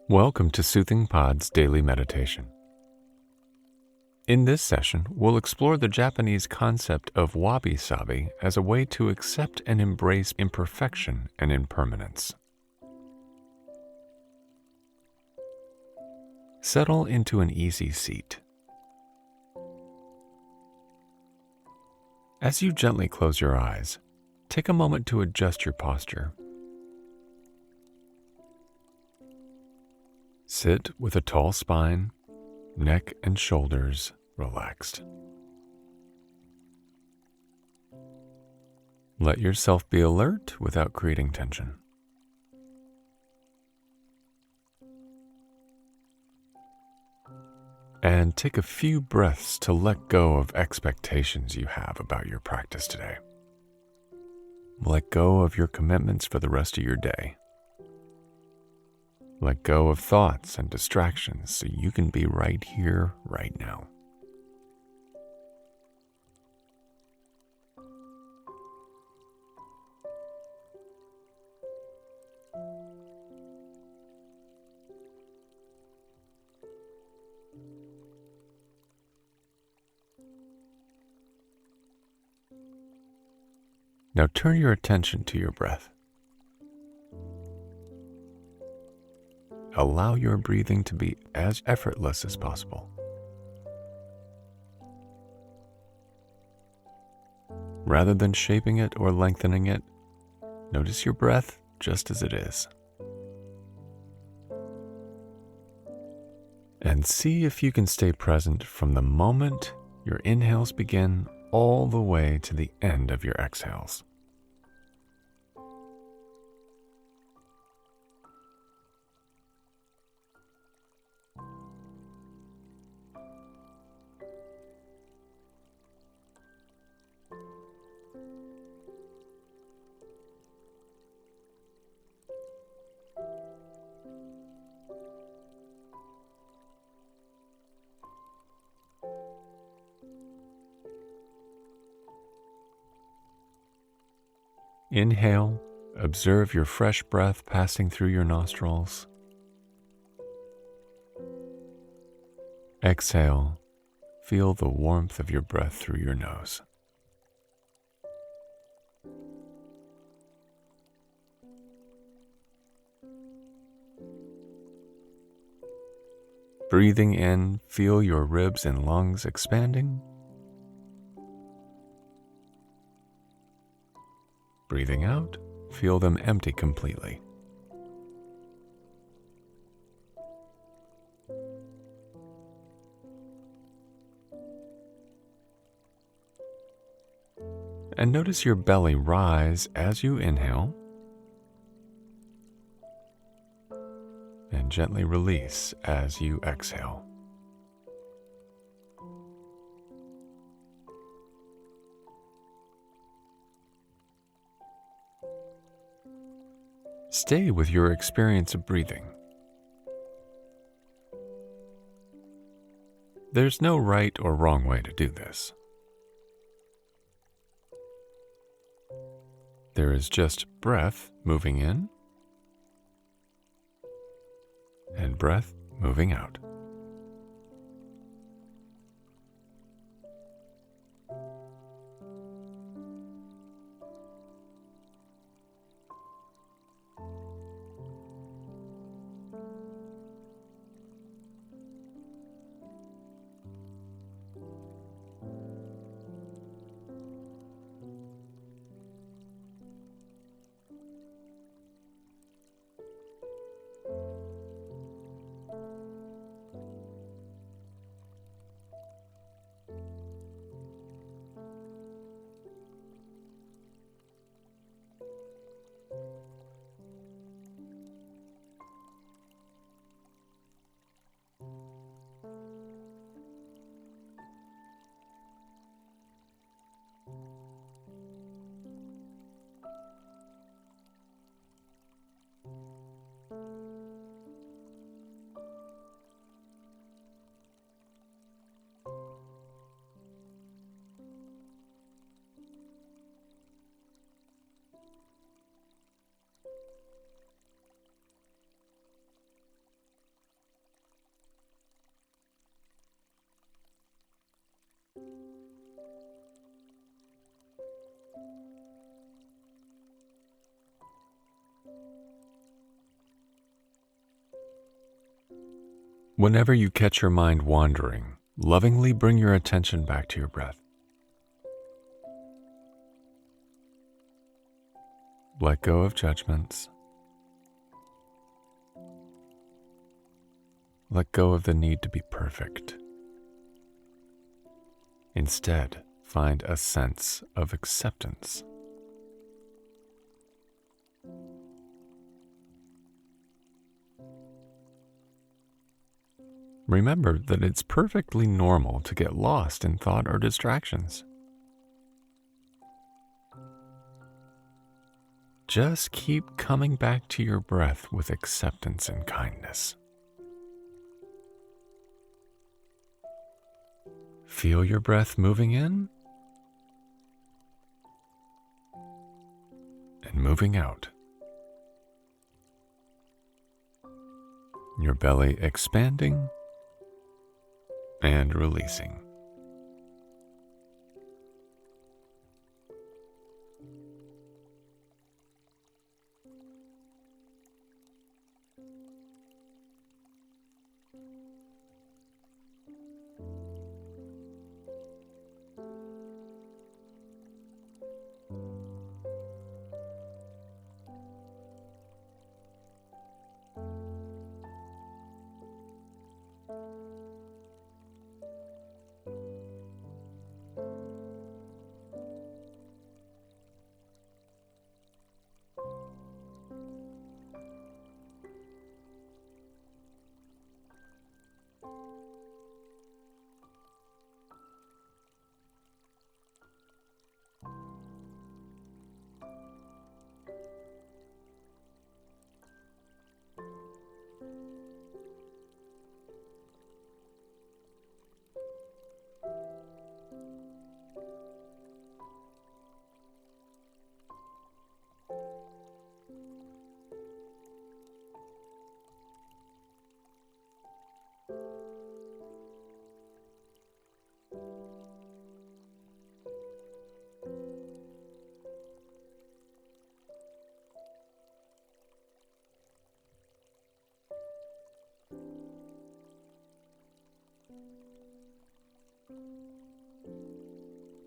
Welcome to Soothing Pod's Daily Meditation. In this session, we'll explore the Japanese concept of Wabi Sabi as a way to accept and embrace imperfection and impermanence. Settle into an easy seat. As you gently close your eyes, take a moment to adjust your posture. Sit with a tall spine, neck and shoulders relaxed. Let yourself be alert without creating tension. And take a few breaths to let go of expectations you have about your practice today. Let go of your commitments for the rest of your day. Let go of thoughts and distractions so you can be right here, right now. Now turn your attention to your breath. Allow your breathing to be as effortless as possible. Rather than shaping it or lengthening it, notice your breath just as it is. And see if you can stay present from the moment your inhales begin all the way to the end of your exhales. Inhale, observe your fresh breath passing through your nostrils. Exhale, feel the warmth of your breath through your nose. Breathing in, feel your ribs and lungs expanding. Breathing out, feel them empty completely. And notice your belly rise as you inhale, and gently release as you exhale. Stay with your experience of breathing. There's no right or wrong way to do this. There is just breath moving in and breath moving out. Whenever you catch your mind wandering, lovingly bring your attention back to your breath. Let go of judgments. Let go of the need to be perfect. Instead, find a sense of acceptance. Remember that it's perfectly normal to get lost in thought or distractions. Just keep coming back to your breath with acceptance and kindness. Feel your breath moving in and moving out. Your belly expanding and releasing.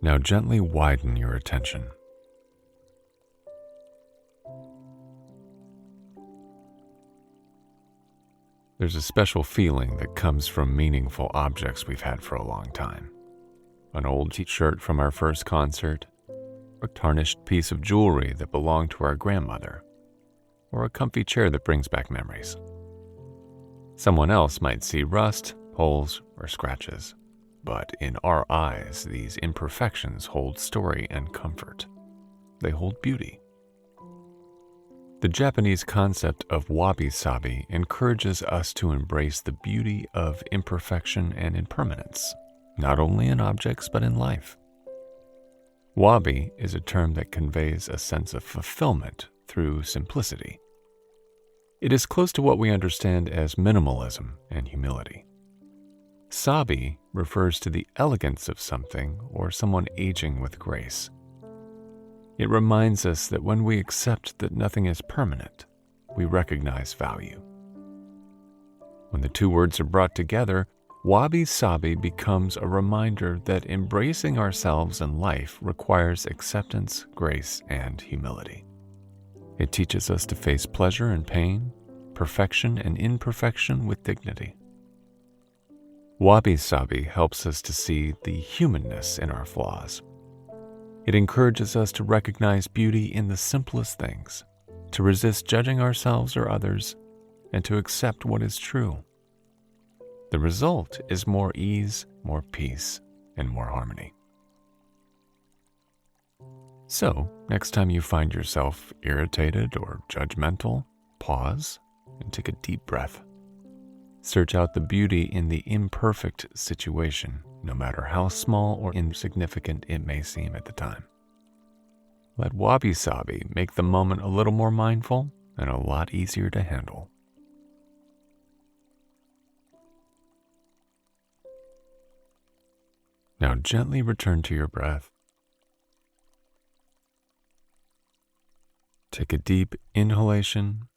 Now gently widen your attention. There's a special feeling that comes from meaningful objects we've had for a long time. An old t-shirt from our first concert, a tarnished piece of jewelry that belonged to our grandmother, or a comfy chair that brings back memories. Someone else might see rust, holes, or scratches, but in our eyes, these imperfections hold story and comfort. They hold beauty. The Japanese concept of Wabi Sabi encourages us to embrace the beauty of imperfection and impermanence, not only in objects but in life. Wabi is a term that conveys a sense of fulfillment through simplicity. It is close to what we understand as minimalism and humility. Sabi refers to the elegance of something or someone aging with grace. It reminds us that when we accept that nothing is permanent, we recognize value. When the two words are brought together, Wabi Sabi becomes a reminder that embracing ourselves and life requires acceptance, grace, and humility. It teaches us to face pleasure and pain, perfection and imperfection with dignity. Wabi Sabi helps us to see the humanness in our flaws. It encourages us to recognize beauty in the simplest things, to resist judging ourselves or others, and to accept what is true. The result is more ease, more peace, and more harmony. So, next time you find yourself irritated or judgmental, pause and take a deep breath. Search out the beauty in the imperfect situation, no matter how small or insignificant it may seem at the time. Let Wabi Sabi make the moment a little more mindful and a lot easier to handle. Now gently return to your breath. Take a deep inhalation,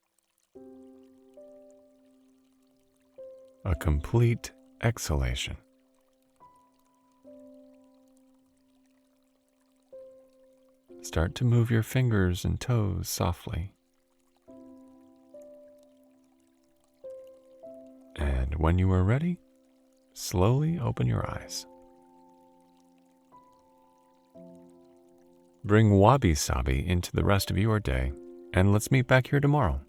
a complete exhalation. Start to move your fingers and toes softly. And when you are ready, slowly open your eyes. Bring Wabi Sabi into the rest of your day, and let's meet back here tomorrow.